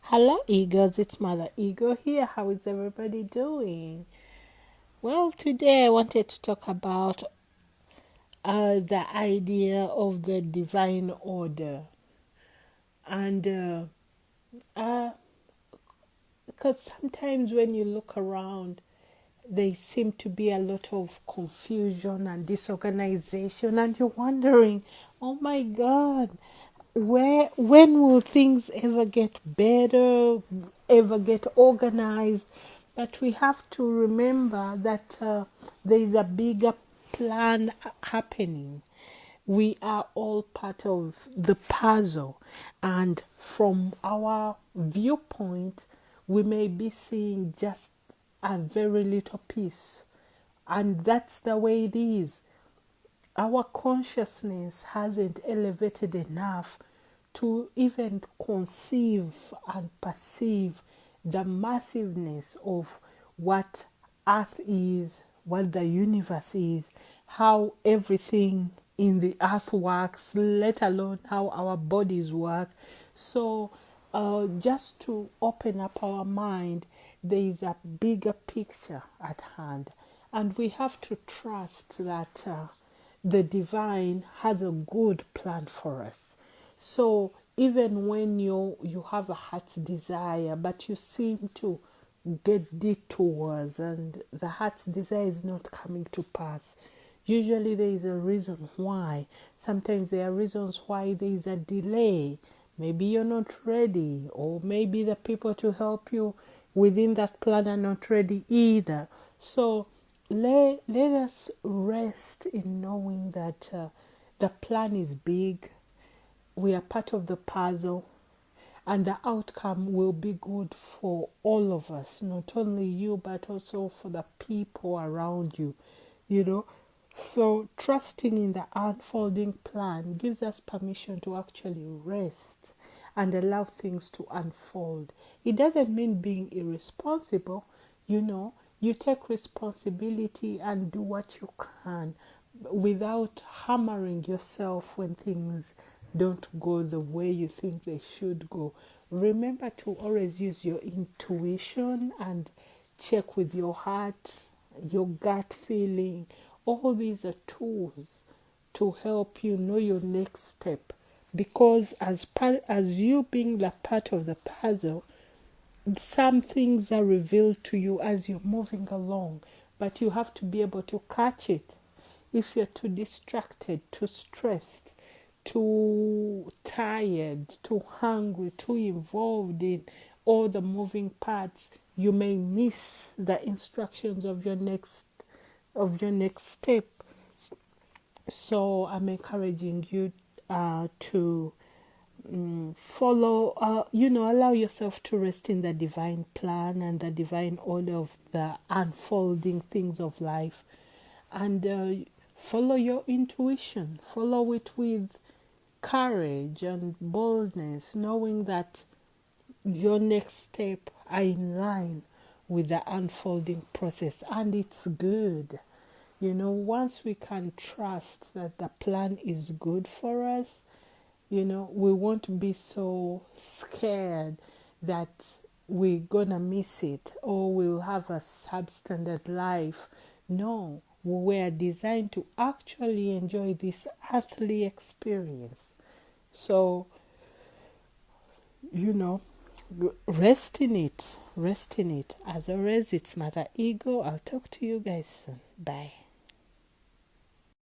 Hello, Eagles. It's Mother Eagle here. How is everybody doing? Well, today I wanted to talk about the idea of the divine order. And because sometimes when you look around, there seem to be a lot of confusion and disorganization, and you're wondering, oh my God, when will things ever get better, ever get organized? But we have to remember that there is a bigger plan happening. We are all part of the puzzle, and from our viewpoint, we may be seeing just a very little piece, and that's the way it is. Our consciousness hasn't elevated enough to even conceive and perceive the massiveness of what earth is, what the universe is, how everything in the earth works, let alone how our bodies work. So just to open up our mind, there is a bigger picture at hand, and we have to trust that the divine has a good plan for us. So even when you have a heart's desire, but you seem to get detours and the heart's desire is not coming to pass, usually there is a reason why. Sometimes there are reasons why there is a delay. Maybe you're not ready, or maybe the people to help you within that plan are not ready either. So let us rest in knowing that the plan is big. We are part of the puzzle, and the outcome will be good for all of us, not only you, but also for the people around you, you know. So, trusting in the unfolding plan gives us permission to actually rest and allow things to unfold. It doesn't mean being irresponsible, you know. You take responsibility and do what you can without hammering yourself when things don't go the way you think they should go. Remember to always use your intuition and check with your heart, your gut feeling. All these are tools to help you know your next step. Because as you being the part of the puzzle, some things are revealed to you as you're moving along, but you have to be able to catch it. If you're too distracted, too stressed, too tired, too hungry, too involved in all the moving parts, you may miss the instructions of your next step. So I'm encouraging you to follow, allow yourself to rest in the divine plan and the divine order of the unfolding things of life, and follow your intuition. Follow it with courage and boldness, knowing that your next step are in line with the unfolding process, and it's good. Once we can trust that the plan is good for us, we won't be so scared that we're gonna miss it or we'll have a substandard life. No, we were designed to actually enjoy this earthly experience. So, you know, rest in it. Rest in it. As always, it's Mother Ego. I'll talk to you guys soon. Bye.